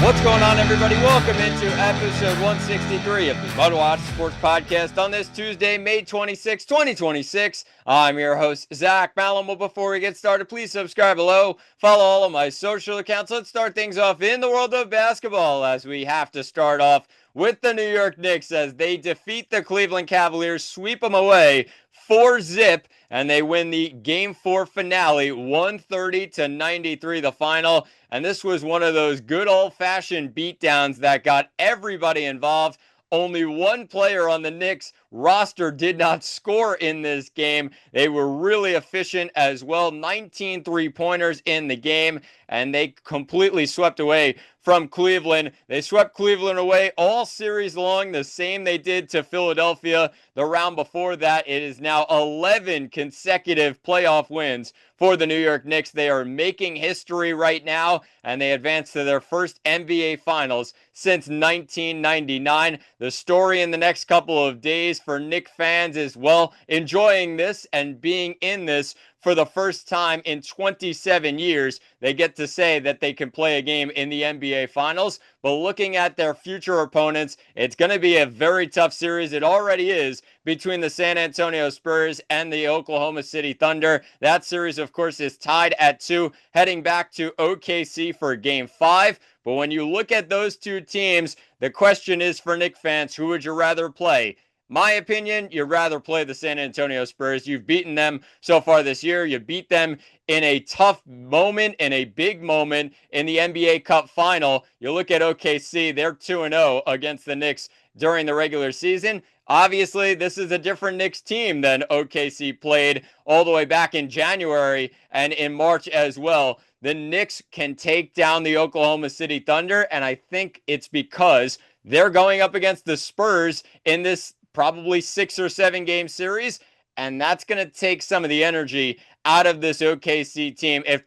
What's going on, everybody? Welcome into episode 163 of the MudWatch Sports Podcast on this Tuesday, May 26, 2026. I'm your host, Zach Malum. Well, before we get started, please subscribe below. Follow all of my social accounts. Let's start things off in the world of basketball, as we have to start off with the New York Knicks as they defeat the Cleveland Cavaliers, sweep them away 4-zip, and they win the Game 4 finale, 130-93, the final. And this was one of those good old-fashioned beatdowns that got everybody involved. Only one player on the Knicks roster did not score in this game. They were really efficient as well. 19 three-pointers in the game, and they completely swept away from Cleveland. They swept Cleveland away all series long, the same they did to Philadelphia the round before that. It is now 11 consecutive playoff wins for the New York Knicks. They are making history right now, and they advance to their first NBA Finals since 1999. The story in the next couple of days for Knicks fans is, well, enjoying this and being in this for the first time in 27 years. They get to say that they can play a game in the NBA Finals, but looking at their future opponents, it's going to be a very tough series. It already is between the San Antonio Spurs and the Oklahoma City Thunder. That series, of course, is tied at 2, heading back to OKC for Game 5. But when you look at those two teams, the question is for Knicks fans, who would you rather play? My opinion, you'd rather play the San Antonio Spurs. You've beaten them so far this year. You beat them in a tough moment, in a big moment in the NBA Cup final. You look at OKC, they're 2-0 against the Knicks during the regular season. Obviously, this is a different Knicks team than OKC played all the way back in January and in March as well. The Knicks can take down the Oklahoma City Thunder, and I think it's because they're going up against the Spurs in this probably 6 or 7 game series, and that's going to take some of the energy out of this OKC team. If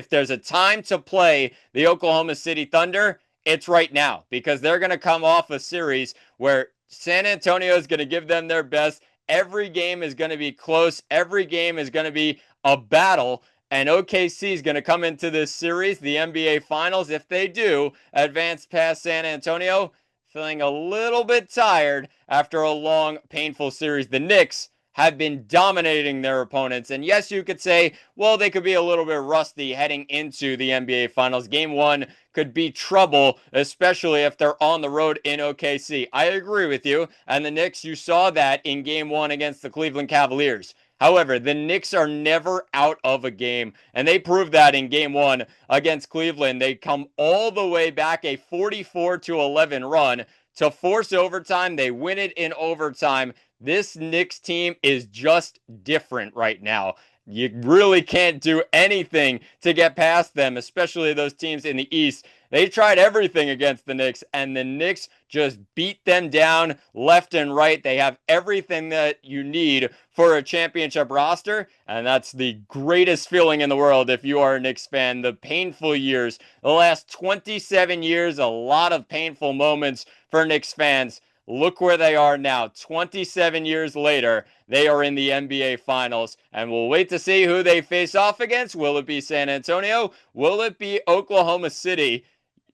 there's a time to play the Oklahoma City Thunder, it's right now, because they're going to come off a series where San Antonio is going to give them their best. Every game is going to be close. Every game is going to be a battle. And OKC is going to come into this series, the NBA Finals, if they do advance past San Antonio, feeling a little bit tired after a long, painful series. The Knicks have been dominating their opponents. And yes, you could say, well, they could be a little bit rusty heading into the NBA Finals. Game 1 could be trouble, especially if they're on the road in OKC. I agree with you. And the Knicks, you saw that in Game 1 against the Cleveland Cavaliers. However, the Knicks are never out of a game, and they proved that in Game 1 against Cleveland. They come all the way back, a 44-11 run to force overtime. They win it in overtime. This Knicks team is just different right now. You really can't do anything to get past them, especially those teams in the East. They tried everything against the Knicks, and the Knicks just beat them down left and right. They have everything that you need for a championship roster, and that's the greatest feeling in the world if you are a Knicks fan. The painful years, the last 27 years, a lot of painful moments for Knicks fans. Look where they are now. 27 years later, they are in the NBA Finals, and we'll wait to see who they face off against. Will it be San Antonio? Will it be Oklahoma City?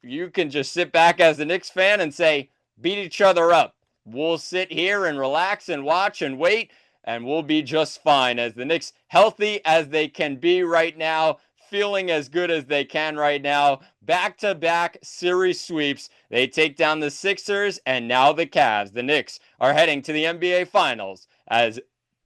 You can just sit back as a Knicks fan and say, beat each other up. We'll sit here and relax and watch and wait, and we'll be just fine as the Knicks, healthy as they can be right now, feeling as good as they can right now. Back-to-back series sweeps. They take down the Sixers and now the Cavs. The Knicks are heading to the NBA Finals as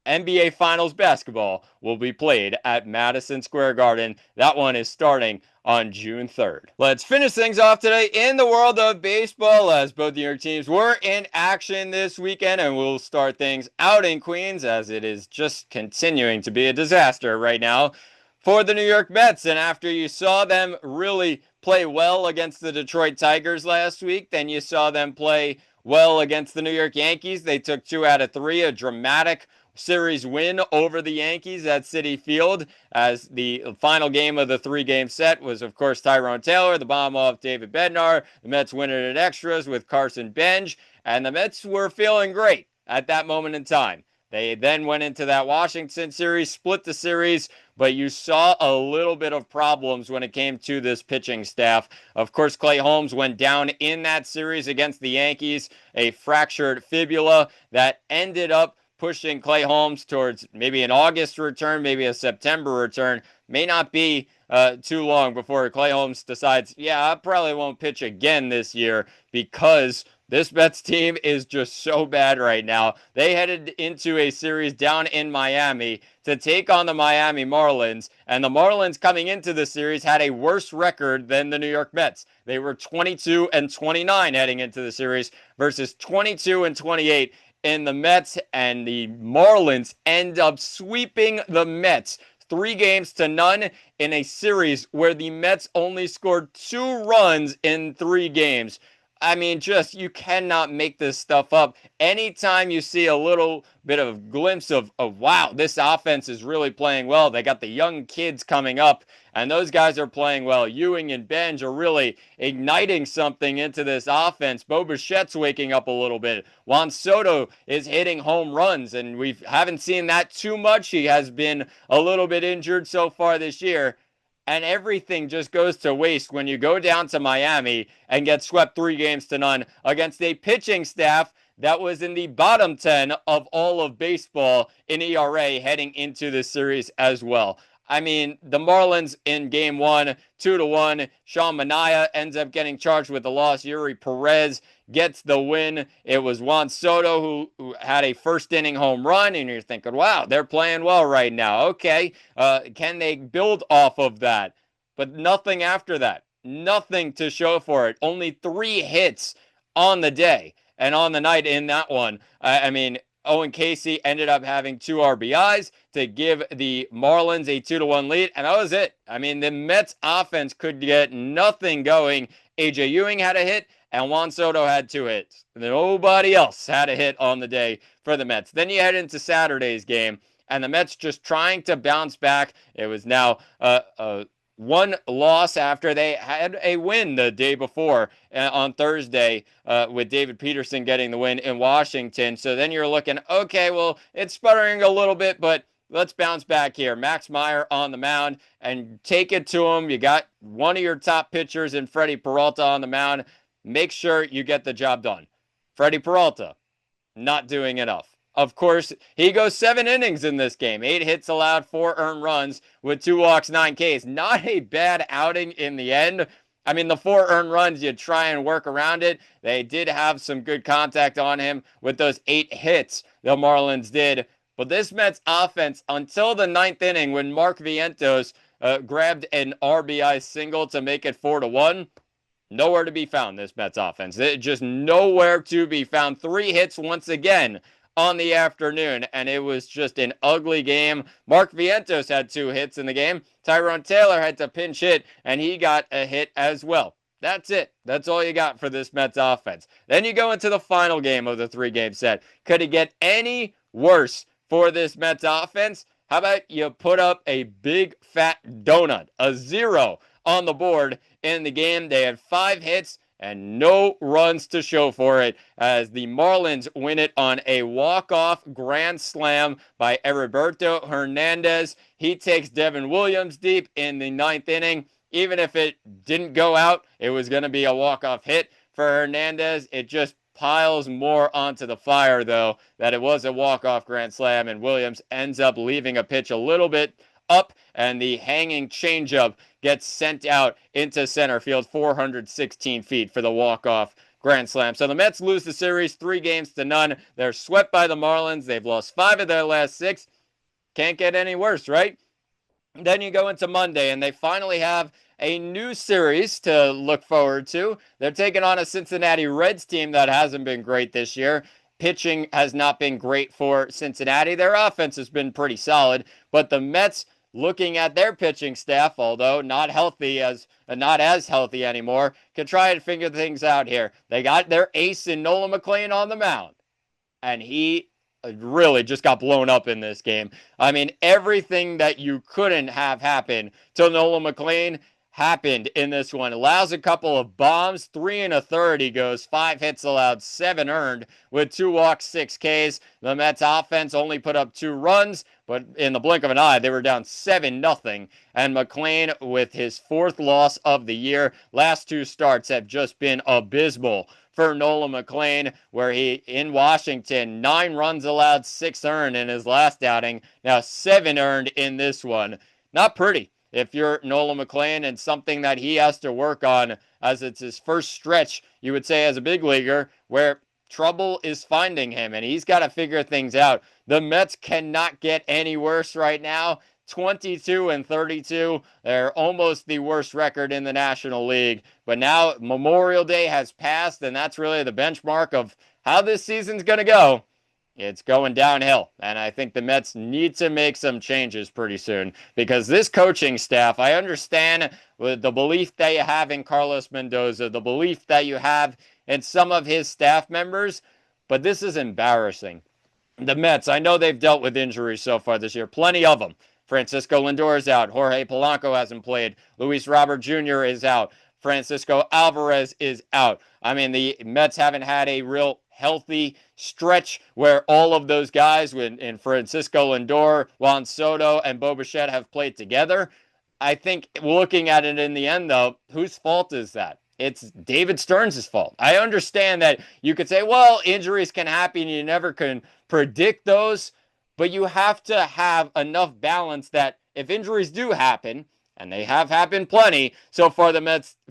NBA Finals basketball will be played at Madison Square Garden. That one is starting on June 3rd. Let's finish things off today in the world of baseball, as both New York teams were in action this weekend, and we'll start things out in Queens, as it is just continuing to be a disaster right now for the New York Mets. And after you saw them really play well against the Detroit Tigers last week, then you saw them play well against the New York Yankees. They took 2 out of 3, a dramatic series win over the Yankees at Citi Field, as the final game of the 3-game set was, of course, Tyrone Taylor, the bomb off David Bednar. The Mets win it in extras with Carson Bench, and the Mets were feeling great at that moment in time. They then went into that Washington series, split the series, but you saw a little bit of problems when it came to this pitching staff. Of course, Clay Holmes went down in that series against the Yankees, a fractured fibula that ended up pushing Clay Holmes towards maybe an August return, maybe a September return. May not be too long before Clay Holmes decides, yeah, I probably won't pitch again this year because this Mets team is just so bad right now. They headed into a series down in Miami to take on the Miami Marlins, and the Marlins coming into the series had a worse record than the New York Mets. They were 22-29 heading into the series versus 22-28 in the Mets, and the Marlins end up sweeping the Mets 3-0 in a series where the Mets only scored 2 runs in 3 games. I mean, just you cannot make this stuff up. Anytime you see a little bit of a glimpse of wow, this offense is really playing well. They got the young kids coming up, and those guys are playing well. Ewing and Benj are really igniting something into this offense. Bo Bichette's waking up a little bit. Juan Soto is hitting home runs, and we haven't seen that too much. He has been a little bit injured so far this year. And everything just goes to waste when you go down to Miami and get swept 3-0 against a pitching staff that was in the bottom 10 of all of baseball in ERA heading into this series as well. I mean, the Marlins in game 1, 2-1. Sean Manaea ends up getting charged with the loss. Yuri Perez gets the win. It was Juan Soto who had a first inning home run, and you're thinking, wow, they're playing well right now. Okay, can they build off of that? But nothing after that. Nothing to show for it. Only 3 hits on the day and on the night in that one. I mean, Owen Casey ended up having 2 RBIs to give the Marlins a 2-1 lead, and that was it. I mean, the Mets offense could get nothing going. AJ Ewing had a hit, and Juan Soto had 2 hits. Nobody else had a hit on the day for the Mets. Then you head into Saturday's game, and the Mets just trying to bounce back. It was now one loss after they had a win the day before on Thursday with David Peterson getting the win in Washington. So then you're looking, okay, well, it's sputtering a little bit, but let's bounce back here. Max Meyer on the mound and take it to him. You got one of your top pitchers in Freddie Peralta on the mound. Make sure you get the job done. Freddie Peralta, not doing enough. Of course, he goes 7 innings in this game. 8 hits allowed, 4 earned runs with 2 walks, 9 Ks. Not a bad outing in the end. I mean, the 4 earned runs, you try and work around it. They did have some good contact on him with those 8 hits the Marlins did. But this Mets offense, until the 9th inning when Mark Vientos grabbed an RBI single to make it 4-1, nowhere to be found, this Mets offense. Just nowhere to be found. 3 hits once again on the afternoon, and it was just an ugly game. Mark Vientos had 2 hits in the game. Tyrone Taylor had to pinch hit, and he got a hit as well. That's it. That's all you got for this Mets offense. Then you go into the final game of the 3-game set. Could it get any worse for this Mets offense? How about you put up a big fat donut, a 0 on the board in the game? They had 5 hits and no runs to show for it as the Marlins win it on a walk-off grand slam by Heriberto Hernandez. He takes Devin Williams deep in the 9th inning. Even if it didn't go out, it was going to be a walk-off hit for Hernandez. It just piles more onto the fire, though, that it was a walk-off grand slam, and Williams ends up leaving a pitch a little bit up, and the hanging changeup gets sent out into center field 416 feet for the walk-off grand slam. So the Mets lose the series 3-0. They're swept by the Marlins. They've lost 5 of their last 6. Can't get any worse, right? Then you go into Monday, and they finally have a new series to look forward to. They're taking on a Cincinnati Reds team that hasn't been great this year. Pitching has not been great for Cincinnati. Their offense has been pretty solid, but the Mets, looking at their pitching staff, although not as healthy anymore, can try and figure things out here. They got their ace in Nolan McLean on the mound, and he really just got blown up in this game. I mean, everything that you couldn't have happen to Nolan McLean happened in this one. Allows a couple of bombs, 3 1/3 he goes, 5 hits allowed, 7 earned with 2 walks, 6 Ks. The Mets offense only put up 2 runs, but in the blink of an eye, they were down 7-0. And McClain with his 4th loss of the year. Last 2 starts have just been abysmal for Nolan McClain, where he, in Washington, 9 runs allowed, 6 earned in his last outing. Now 7 earned in this one. Not pretty if you're Nolan McClain, and something that he has to work on, as it's his first stretch, you would say, as a big leaguer, where trouble is finding him, and he's got to figure things out. The Mets cannot get any worse right now. 22-32. They're almost the worst record in the National League. But now Memorial Day has passed, and that's really the benchmark of how this season's going to go. It's going downhill, and I think the Mets need to make some changes pretty soon, because this coaching staff, I understand with the belief that you have in Carlos Mendoza, the belief that you have in some of his staff members, but this is embarrassing. The Mets, I know they've dealt with injuries so far this year, plenty of them. Francisco Lindor is out. Jorge Polanco hasn't played. Luis Robert Jr. is out. Francisco Alvarez is out. I mean, the Mets haven't had a real healthy stretch where all of those guys, in Francisco Lindor, Juan Soto, and Bo Bichette have played together. I think looking at it in the end, though, whose fault is that? It's David Stearns' fault. I understand that you could say, well, injuries can happen. You never can predict those. But you have to have enough balance that if injuries do happen, and they have happened plenty so far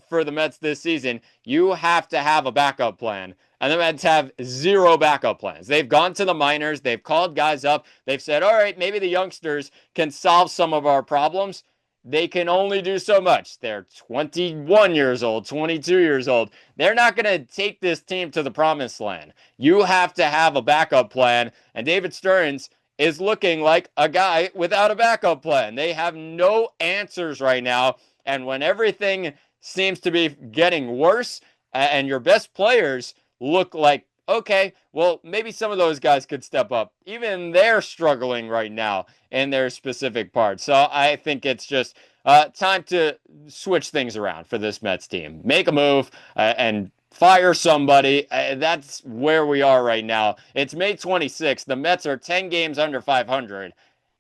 for the Mets this season, you have to have a backup plan. And the Mets have 0 backup plans. They've gone to the minors. They've called guys up. They've said, all right, maybe the youngsters can solve some of our problems. They can only do so much. They're 21 years old, 22 years old. They're not going to take this team to the promised land. You have to have a backup plan. And David Stearns is looking like a guy without a backup plan. They have no answers right now. And when everything seems to be getting worse and your best players look like, okay, well, maybe some of those guys could step up. Even they're struggling right now in their specific parts. So I think it's just time to switch things around for this Mets team. Make a move and fire somebody. That's where we are right now. It's May 26th. The Mets are 10 games under 500.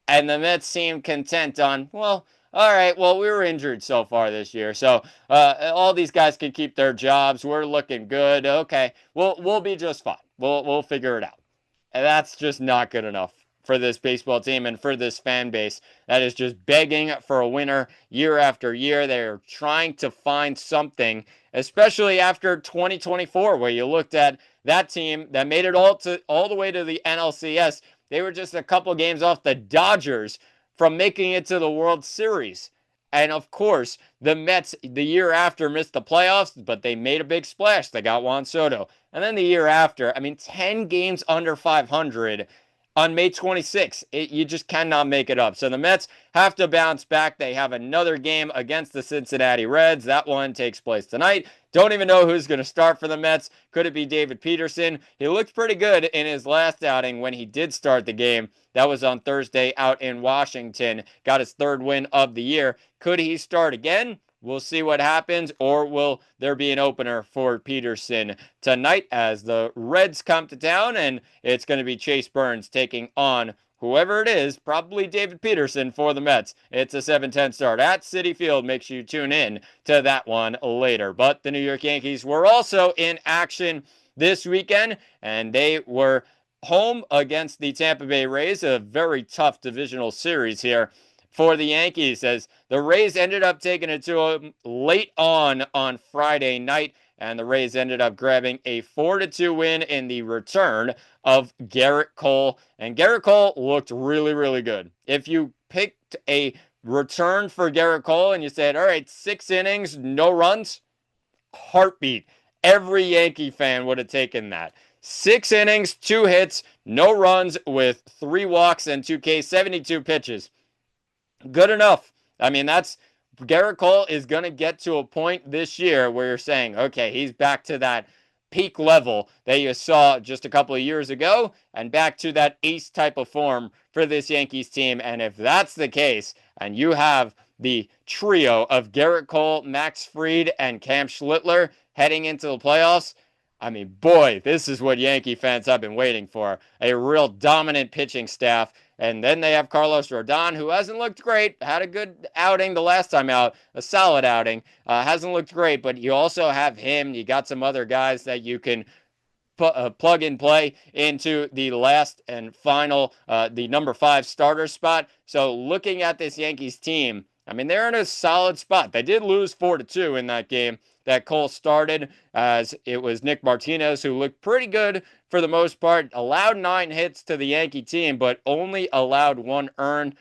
And the Mets seem content on, well, all right, well, we were injured so far this year. So all these guys can keep their jobs. We're looking good. Okay, we'll be just fine. We'll figure it out. And that's just not good enough for this baseball team and for this fan base that is just begging for a winner year after year. They're trying to find something, especially after 2024, where you looked at that team that made it all the way to the NLCS. They were just a couple games off the Dodgers from making it to the World Series. And of course, the Mets the year after missed the playoffs, but they made a big splash. They got Juan Soto. And then the year after, 10 games under 500 on May 26th. You just cannot make it up. So the Mets have to bounce back. They have another game against the Cincinnati Reds. That one takes place tonight. Don't even know who's going to start for the Mets. Could it be David Peterson? He looked pretty good in his last outing when he did start the game. That was on Thursday out in Washington. Got his 3rd win of the year. Could he start again? We'll see what happens, or will there be an opener for Peterson tonight as the Reds come to town, and it's going to be Chase Burns taking on whoever it is, probably David Peterson for the Mets. It's a 7:10 start at Citi Field. Make sure you tune in to that one later. But the New York Yankees were also in action this weekend, and they were home against the Tampa Bay Rays, a very tough divisional series here for the Yankees, as the Rays ended up taking it to them late on Friday night, and the Rays ended up grabbing a 4-2 win in the return of Garrett Cole. And Garrett Cole looked really, really good. If you picked a return for Garrett Cole and you said, all right, 6 innings, no runs, heartbeat. Every Yankee fan would have taken that. 6 innings, 2 hits, no runs with 3 walks and 2 Ks, 72 pitches. Good enough. That's Garrett Cole is going to get to a point this year where you're saying, okay, he's back to that peak level that you saw just a couple of years ago and back to that ace type of form for this Yankees team. And if that's the case, and you have the trio of Garrett Cole, Max Fried, and Cam Schlittler heading into the playoffs. I mean, boy, this is what Yankee fans have been waiting for. A real dominant pitching staff. And then they have Carlos Rodon, who hasn't looked great, had a good outing the last time out, a solid outing. Hasn't looked great, but you also have him. You got some other guys that you can plug and play into the last and final, the number 5 starter spot. So looking at this Yankees team, I mean, they're in a solid spot. They did lose 4-2 in that game that Cole started, as it was Nick Martinez who looked pretty good for the most part, allowed 9 hits to the Yankee team, but only allowed 1 earned.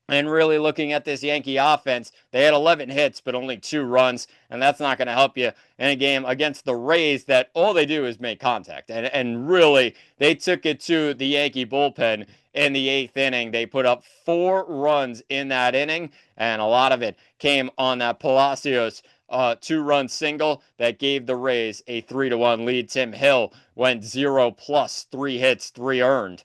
And really looking at this Yankee offense, they had 11 hits, but only 2 runs. And that's not going to help you in a game against the Rays that all they do is make contact. And really, they took it to the Yankee bullpen in the 8th inning. They put up 4 runs in that inning, and a lot of it came on that Palacios 2-run single that gave the Rays a 3-1 lead. Tim Hill went 0 plus 3 hits, 3 earned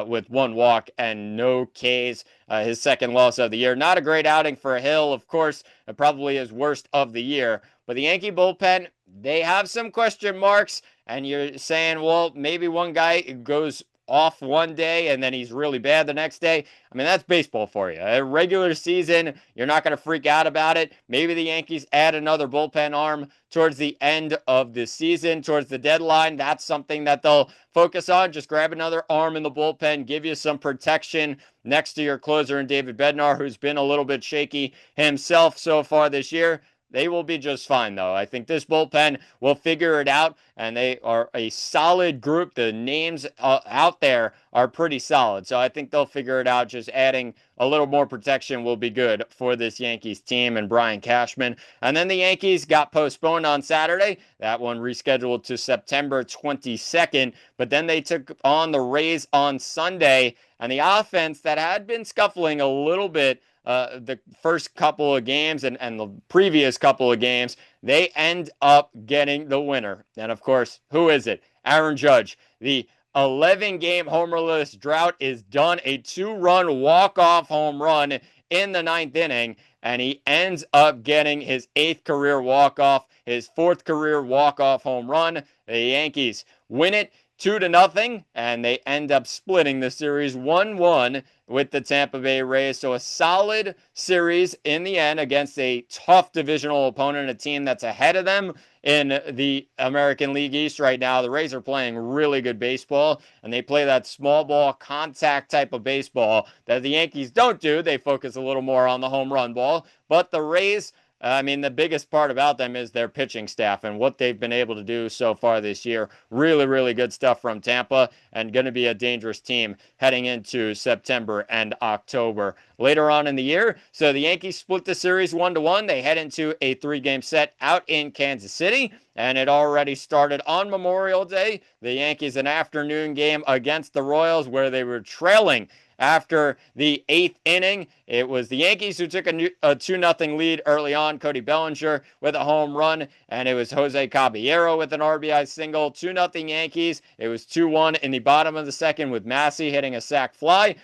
with 1 walk and no Ks. His second loss of the year. Not a great outing for Hill, of course, probably his worst of the year. But the Yankee bullpen, they have some question marks, and you're saying, well, maybe one guy goes off one day and then he's really bad the next day. I mean, that's baseball for you. A regular season, you're not going to freak out about it. Maybe the Yankees add another bullpen arm towards the end of the season, towards the deadline. That's something that they'll focus on. Just grab another arm in the bullpen, give you some protection next to your closer in David Bednar, who's been a little bit shaky himself so far this year. They will be just fine, though. I think this bullpen will figure it out, and they are a solid group. The names out there are pretty solid, so I think they'll figure it out. Just adding a little more protection will be good for this Yankees team and Brian Cashman. And then the Yankees got postponed on Saturday. That one rescheduled to September 22nd, but then they took on the Rays on Sunday, and the offense that had been scuffling a little bit the first couple of games and the previous couple of games, they end up getting the winner. And of course, who is it? Aaron Judge. The 11-game homerless drought is done. A 2-run walk-off home run in the 9th inning, and he ends up getting his 8th career walk-off, his 4th career walk-off home run. The Yankees win it 2-0, and they end up splitting the series 1-1 with the Tampa Bay Rays. So a solid series in the end against a tough divisional opponent, a team that's ahead of them in the American League East right now. The Rays are playing really good baseball, and they play that small ball contact type of baseball that the Yankees don't do. They focus a little more on the home run ball, but the Rays, I mean, the biggest part about them is their pitching staff and what they've been able to do so far this year. Really, really good stuff from Tampa, and going to be a dangerous team heading into September and October later on in the year. So the Yankees split the series 1-1. They head into a 3-game set out in Kansas City, and it already started on Memorial Day. The Yankees, an afternoon game against the Royals, where they were trailing after the 8th inning. It was the Yankees who took a 2-0 lead early on. Cody Bellinger with a home run, and it was Jose Caballero with an RBI single. 2-0 Yankees. It was 2-1 in the bottom of the second with Massey hitting a sac fly.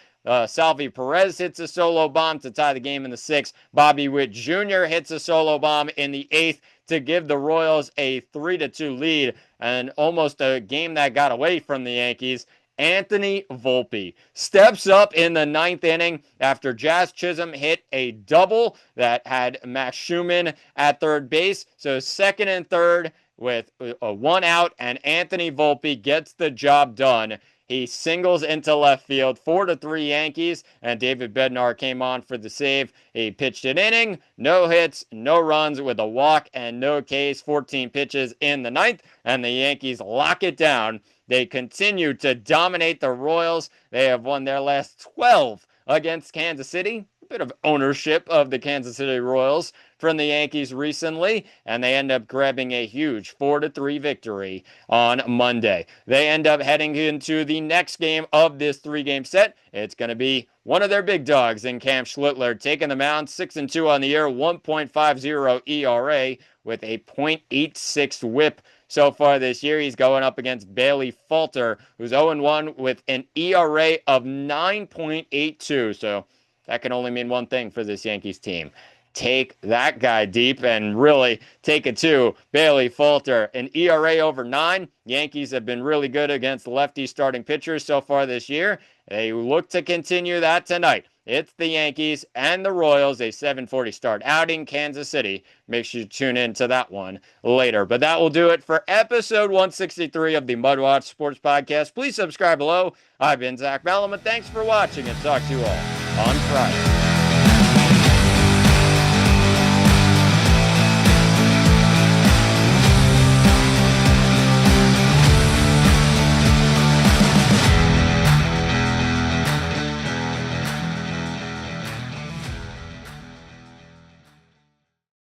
Salvi Perez hits a solo bomb to tie the game in the 6th. Bobby Witt Jr. hits a solo bomb in the 8th to give the Royals a 3-2 lead, and almost a game that got away from the Yankees. Anthony Volpe steps up in the 9th inning after Jazz Chisholm hit a double that had Max Schumann at third base. So 2nd and 3rd with a 1 out, and Anthony Volpe gets the job done. He singles into left field, 4-3 Yankees, and David Bednar came on for the save. He pitched an inning, no hits, no runs with a walk and no Ks, 14 pitches in the 9th, and the Yankees lock it down. They continue to dominate the Royals. They have won their last 12 against Kansas City. A bit of ownership of the Kansas City Royals from the Yankees recently, and they end up grabbing a huge 4-3 victory on Monday. They end up heading into the next game of this 3-game set. It's going to be one of their big dogs in Cam Schlittler taking the mound, 6-2 on the year, 1.50 ERA with a .86 whip. So far this year, he's going up against Bailey Falter, who's 0-1 with an ERA of 9.82. So that can only mean one thing for this Yankees team. Take that guy deep and really take it to Bailey Falter. An ERA over 9. Yankees have been really good against lefty starting pitchers so far this year. They look to continue that tonight. It's the Yankees and the Royals, a 7:40 start out in Kansas City. Make sure you tune in to that one later. But that will do it for episode 163 of the MudWatch Sports Podcast. Please subscribe below. I've been Zach Ballum, and thanks for watching, and talk to you all on Friday.